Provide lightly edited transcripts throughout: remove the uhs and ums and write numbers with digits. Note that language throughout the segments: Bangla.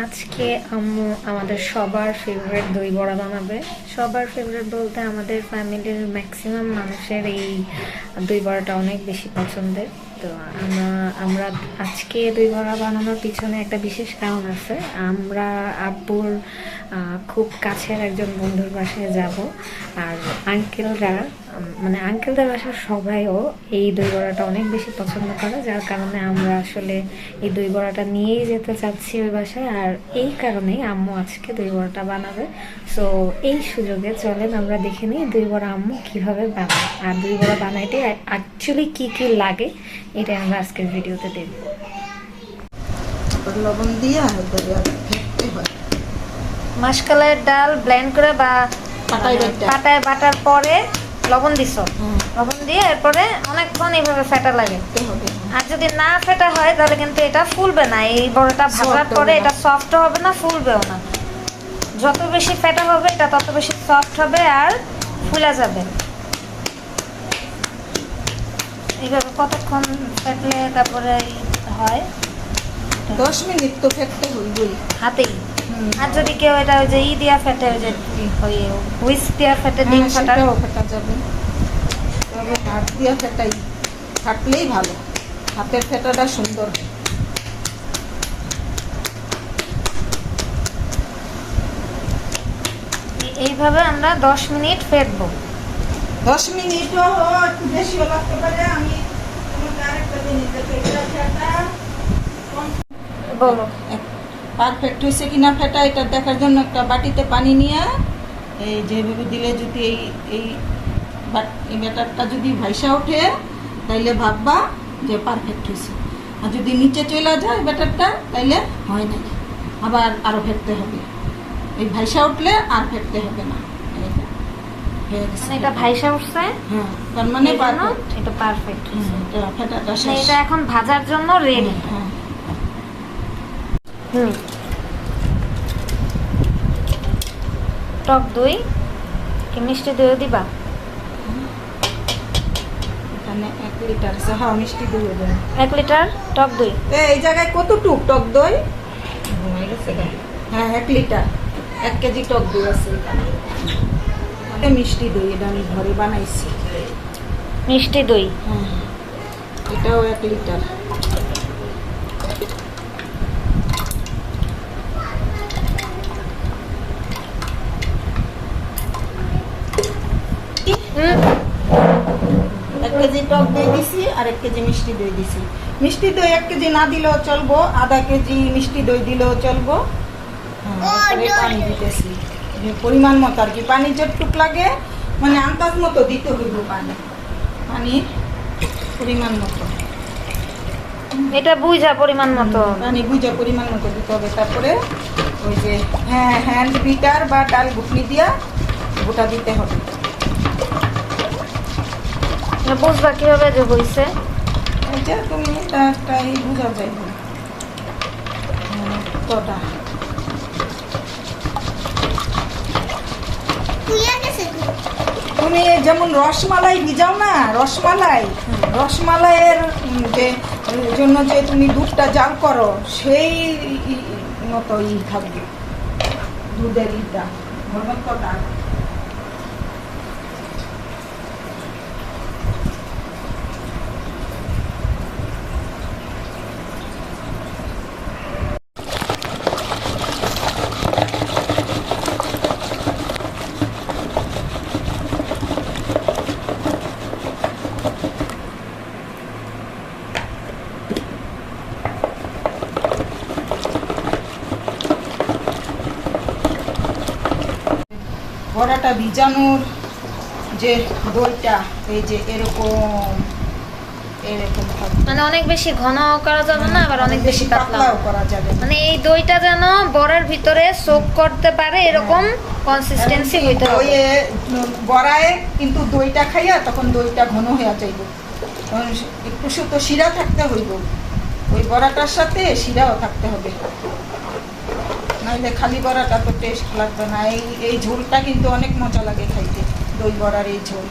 আজকে আম্মু আমাদের সবার ফেভারিট দই বড়া বানাবে। সবার ফেভারিট বলতে আমাদের ফ্যামিলির ম্যাক্সিমাম মানুষের এই দই বড়াটা অনেক বেশি পছন্দের। তো আমরা আজকে দই বড়া বানানোর পিছনে একটা বিশেষ কারণ আছে। আমরা আব্বুর খুব কাছের একজন বন্ধুর বাসায় যাব, আর আঙ্কেলরা মানে আঙ্কেলদের বাসার সবাইও এই দই বড়াটা অনেক বেশি পছন্দ করে, যার কারণে আমরা আসলে এই দই বড়াটা নিয়েই যেতে চাচ্ছি ওই বাসায়। আর এই কারণেই আম্মু আজকে দই বড়াটা বানাবে। সো এই সুযোগে চলেন আমরা দেখে নিই দই বড়া আম্মু কীভাবে বানায়, আর দই বড়া বানাইতে অ্যাকচুয়ালি কী কী লাগে এটা আমরা আজকের ভিডিওতে দেখব। লবণ দিয়ে মাসকলাইয়ের ডাল ব্লেন্ড করে বা পাটায় বাটার পরে লবণ দিছো, লবণ দিয়ে এরপরে অনেকক্ষণ এইভাবে ফেটা লাগে। আর যদি না ফেটা হয় তাহলে কিন্তু এটা ফুলবে না। এই বড়টা ভাজার পরে এটা সফট হবে না, ফুলবেও না। যত বেশি ফেটা হবে এটা তত বেশি সফট হবে আর ফুলা যাবে। এইভাবে কতক্ষণ ফেটলে তারপরে হয়? 10 মিনিট তো ফেটতে হইবই হাতেই। আর যদি কেউ এটা ওই যে দিয়া ফেটে, ওই যে হুইস্ক দিয়া ফেটে, ডিম ফাটাও ফেটা যাবে, তবে হাত দিয়া ফেটাই ফাটলেই ভালো, হাতের ফেটাটা সুন্দর। এইভাবে আমরা 10 মিনিট ফেটবো। 10 মিনিটও একটু বেশিও লাগতে পারে। আমি তোমাকে আরেকটা জিনিস বলো পারফেক্ট হয়েছে কিনা ফেটা এটা দেখার জন্য একটা বাটিতে পানি নিয়ে এই যেভাবে দিলে যদি এই ব্যাটারটা যদি ভাইসা ওঠে তাইলে ভাববা যে পারফেক্ট হয়েছে। আর যদি নিচে চলে যায় ব্যাটারটা তাইলে হয় না, আবার আরও ফেটতে হবে। এই ভাইসা উঠলে আর ফেটতে হবে না। এটা ভাইসা উঠছে, হ্যাঁ, তার মানে এটা পারফেক্ট। এটা ফেটাটা শেষ। এটা এখন ভাজার জন্য রেডি। হ্যাঁ, টক দই কি মিষ্টি দই দিবা? এখানে 1 লিটার হ্যাঁ মিষ্টি দই দেন। 1 লিটার টক দই। এই জায়গায় কতটুক টক দই? হ্যাঁ 1 লিটার, 1 কেজি টক দই আছে এখানে। মিষ্টি দই এটা আমি ঘরে বানাইছি। মিষ্টি দই হ্যাঁ, এটাও 1 লিটার। এক কেজি টক দই দিছি আর 1 কেজি মিষ্টি দই দিছি। মিষ্টি দই 1 কেজি না দিলেও চলবো, আধা কেজি মিষ্টি দই দিলেও চলবো। পানি দিতেছি পরিমাণ মতো আর কি, পানি যতটুক লাগে মানে আন্দাজ মতো দিতে হইব। পানি পরিমাণ মতো, এটা বুঝা পরিমাণ মতো পানি বুঝা পরিমাণ মতো দিতে হবে। তারপরে ওই যে হ্যান্ড বিটার বা ডাল ঘুটনি দিয়া গোটা দিতে হবে। বুঝবা কিভাবে যে হইছে? এটা তুমি একটাই বুঝা যাইব কটা। তুমি যেমন রসমালাই ভিজাও না, রসমালাইয়ের যে জন্য যে তুমি দুধটা জাল করো সেই মতো থাকবে দুধের ইটা ঘনত্বটা। বড়াটা ভিজানোর যে দইটা এই যে এরকম মানে অনেক বেশি ঘন করা যাবে না, আবার অনেক বেশি পাতলাও করা যাবে। মানে এই দইটা যেন বড়ার ভিতরে সোক করতে পারে এরকম কনসিস্টেন্সি হইতে হবে। ওই বড়ায় কিন্তু দইটা খাইয়া তখন দইটা ঘন হয়ে যাইব, তখন একটু শুধু শিরা থাকতে হইব, ওই বড়াটার সাথে শিরাও থাকতে হবে, নাইলে খালি বড়াটা তো টেস্ট লাগবে না। এই ঝোলটা কিন্তু অনেক মজা লাগে খাইতে, দই বড়ার এই ঝোল।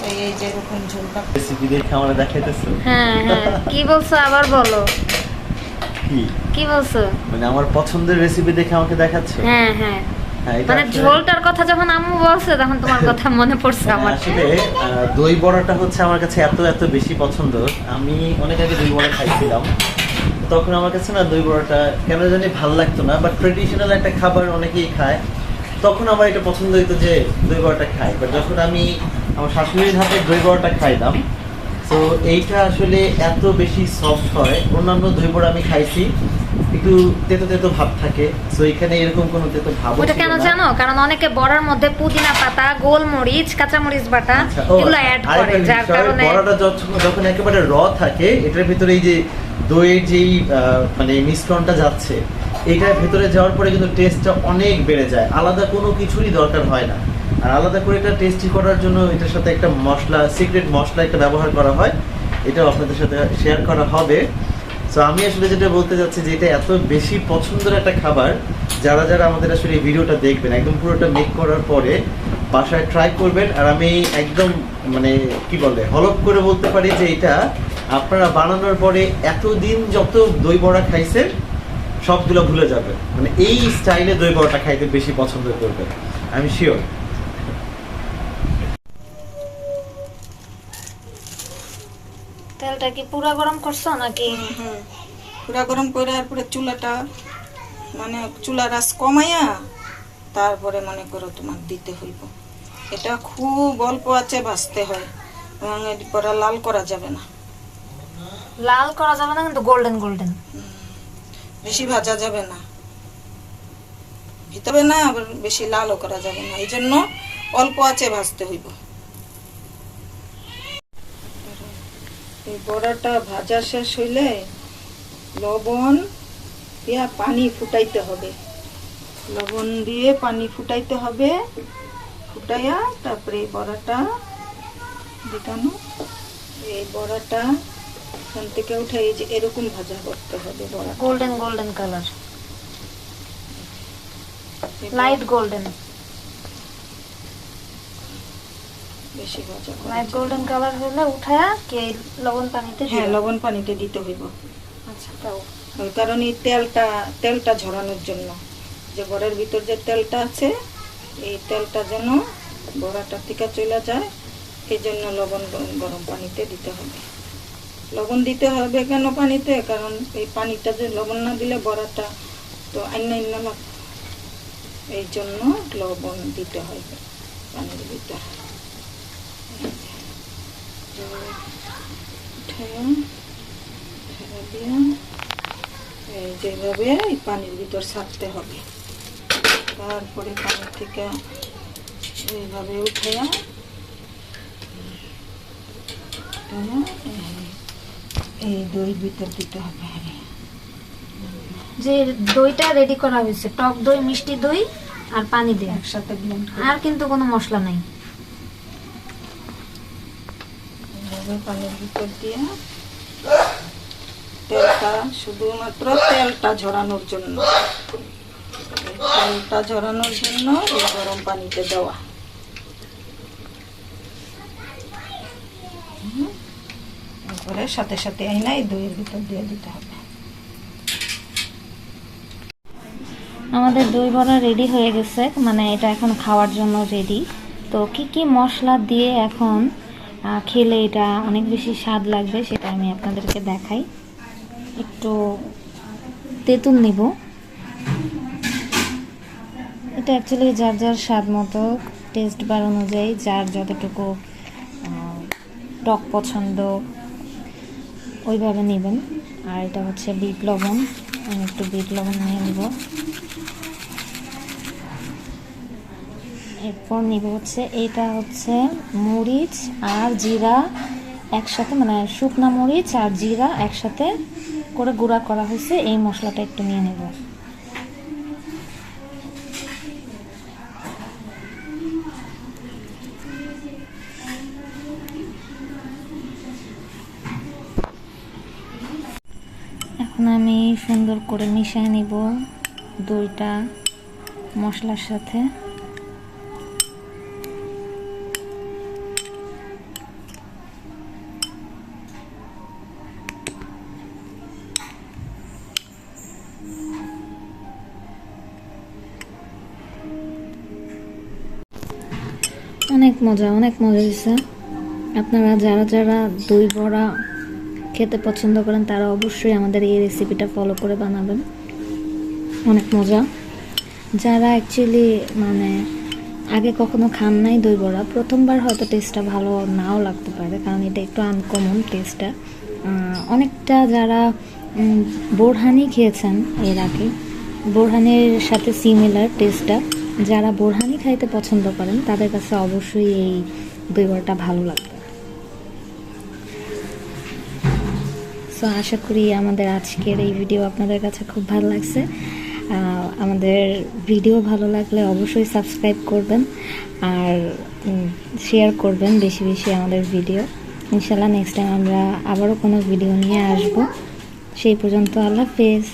এই যে এরকম ঝোলটা রেসিপি দেখে আমরা দেখাইতেছো। হ্যাঁ হ্যাঁ, কি বলছো আবার বলো। কি কি বলছো? মানে আমার পছন্দের রেসিপি দেখে আমাকে দেখাচ্ছে? হ্যাঁ হ্যাঁ, হ্যাঁ, এটা মানে আসলে- ঝোলটার কথা যখন আম্মু বলছে তখন তোমার কথা মনে পড়ছে মানে আমার। আসলে দই বড়াটা হচ্ছে আমার কাছে এত এত বেশি পছন্দ। আমি অনেক আগে দই বড়া খাইছিলাম, তখন আমার কাছে না দই বড়াটা কেন জানি ভালো লাগতো না, বাট ট্রেডিশনাল একটা খাবার অনেকেই খায়, তখন আমার এটা পছন্দ হইতো যে দই বড়াটা খাই। বাট যখন আমি আমার শাশুড়ির হাতে দই বড়াটা খাইলাম, তো এইটা আসলে এত বেশি সফট হয়। অন্যান্য দই বড়া আমি খাইছি একটু তেতো তেতো ভাব থাকে, তো এখানে এরকম কোনো তেতো ভাব ওটা কেন জানো? কারণ অনেকে বড়ার মধ্যে পুদিনা পাতা, গোলমরিচ, কাঁচামরিচ বাটা এগুলো অ্যাড করে, যার কারণে বড়াটা যখন একেবারে র থাকে, এটার ভিতরে এই যে দইয়ের যেই মানে মিশ্রণটা যাচ্ছে, এটার ভিতরে যাওয়ার পরে কিন্তু টেস্টটা অনেক বেড়ে যায়, আলাদা কোনো কিছুরই দরকার হয় না। আর আলাদা করে এটা টেস্টি করার জন্য এটার সাথে একটা মশলা, সিক্রেট মশলা একটা ব্যবহার করা হয়, এটাও আপনাদের সাথে শেয়ার করা হবে। সো আমি আসলে যেটা বলতে চাচ্ছি যে এটা এত বেশি পছন্দের একটা খাবার, যারা যারা আমাদের আসলে এই ভিডিওটা দেখবেন একদম পুরোটা মেক করার পরে বাসায় ট্রাই করবেন। আর আমি একদম মানে কি বলে হলফ করে বলতে পারি যে এটা আপনারা বানানোর পরে এতদিন যত দই বড়া খাইছেন সবগুলো ভুলে যাবেন, মানে এই স্টাইলে দই বড়াটা খাইতে বেশি পছন্দ করবেন, আমি শিওর। তেলটা কি পুরো গরম করছো নাকি? পুরা গরম করে আর পরে চুলাটা মানে চুলার আঁচ কমাইয়া তারপরে মনে করো তোমার দিতে হইব। এটা খুব অল্প আছে ভাজতে হয় এবং এরপরে লাল করা যাবে না, লাল করা যাবে না, কিন্তু গোল্ডেন গোল্ডেন। বেশি ভাজা যাবে না, ভিতরে না আবার বেশি লালও করা যাবে না, এই জন্য অল্প আছে ভাজতে হইব। এই বড়াটা ভাজা শেষ হইলে লবণ দিয়া পানি ফুটাইতে হবে, লবণ দিয়ে পানি ফুটাইতে হবে, ফুটাইয়া তারপরে এই বড়াটা দেখানো, এই বড়াটা এখান থেকে উঠে এই যে এরকম ভাজা করতে হবে বড়া, golden golden colour, light golden, বেশি ভাজা করা লাইট যাবে না। গোল্ডেন কালার হলে উঠায়া কি এই লবণ পানিতে হ্যাঁ, দিবা? লবণ পানিতে দিতে হইব। আচ্ছা তাও। ওই কারণ এই তেলটা ঝরানোর জন্য, যে বড়ার ভিতর যে তেলটা আছে এই তেলটা যেন বড়াটা থেকে চলে যায়, এই জন্য লবণ গরম পানিতে দিতে হবে। লবণ দিতে হবে কেন পানিতে? কারণ এই পানিটা যে লবণ না দিলে বড়াটা তো আইনা লাগবে, এই জন্য লবণ দিতে হয় পানির ভিতরে। যেভাবে এই পানির ভিতর ছাড়তে হবে, তারপরে পানি থেকে এইভাবে উঠাইয়া এই দইয়ের ভিতর দিতে হবে। যে দইটা রেডি করা হয়েছে, টক দই, মিষ্টি দই আর পানি দিয়ে, একসাথে ব্লেন্ড আর কিন্তু কোনো মশলা নাই। এইভাবে পানির ভিতর দিয়ে তেলটা, শুধুমাত্র তেলটা ঝরানোর জন্য, তেলটা ঝরানোর জন্য এই গরম পানিতে দেওয়া। তারপরে সাথে সাথে আইনা এই দইয়ের ভিতর দিয়ে দিতে হবে। আমাদের দই বড়া রেডি হয়ে গেছে, মানে এটা এখন খাওয়ার জন্য রেডি। তো কি কি মশলা দিয়ে এখন খেলে এটা অনেক বেশি স্বাদ লাগবে সেটা আমি আপনাদেরকে দেখাই। একটু তেঁতুল নিব, এটা অ্যাকচুয়ালি যার যার স্বাদ মতো, টেস্ট বার অনুযায়ী যার যতটুকু টক পছন্দ ওইভাবে নেবেন। আর এটা হচ্ছে বিট লবণ, আমি একটু বিট লবণ নিয়ে নিব। এরপর নিব হচ্ছে, এটা হচ্ছে মরিচ আর জিরা একসাথে, মানে শুকনা মরিচ আর জিরা একসাথে করে গুঁড়া করা হয়েছে, এই মশলাটা একটু নিয়ে নেব। এখন আমি সুন্দর করে মিশিয়ে নিব দইটা মশলার সাথে। অনেক মজা হয়েছে। আপনারা যারা যারা দই বড়া খেতে পছন্দ করেন তারা অবশ্যই আমাদের এই রেসিপিটা ফলো করে বানাবেন, অনেক মজা। যারা অ্যাকচুয়ালি মানে আগে কখনো খান নাই দই বড়া, প্রথমবার হয়তো টেস্টটা ভালো নাও লাগতে পারে, কারণ এটা একটু আনকমন টেস্টটা। অনেকটা যারা বোরহানি খেয়েছেন এর আগে, বোরহানির সাথে সিমিলার টেস্টটা, যারা বোরহানি খাইতে পছন্দ করেন তাদের কাছে অবশ্যই এই দই বড়াটা ভালো লাগবে। সো আশা করি আমাদের আজকের এই ভিডিও আপনাদের কাছে খুব ভালো লাগছে। আমাদের ভিডিও ভালো লাগলে অবশ্যই সাবস্ক্রাইব করবেন আর শেয়ার করবেন বেশি বেশি আমাদের ভিডিও। ইনশাল্লাহ নেক্সট টাইম আমরা আবারও কোনো ভিডিও নিয়ে আসবো। সেই পর্যন্ত আল্লাহ হাফেজ।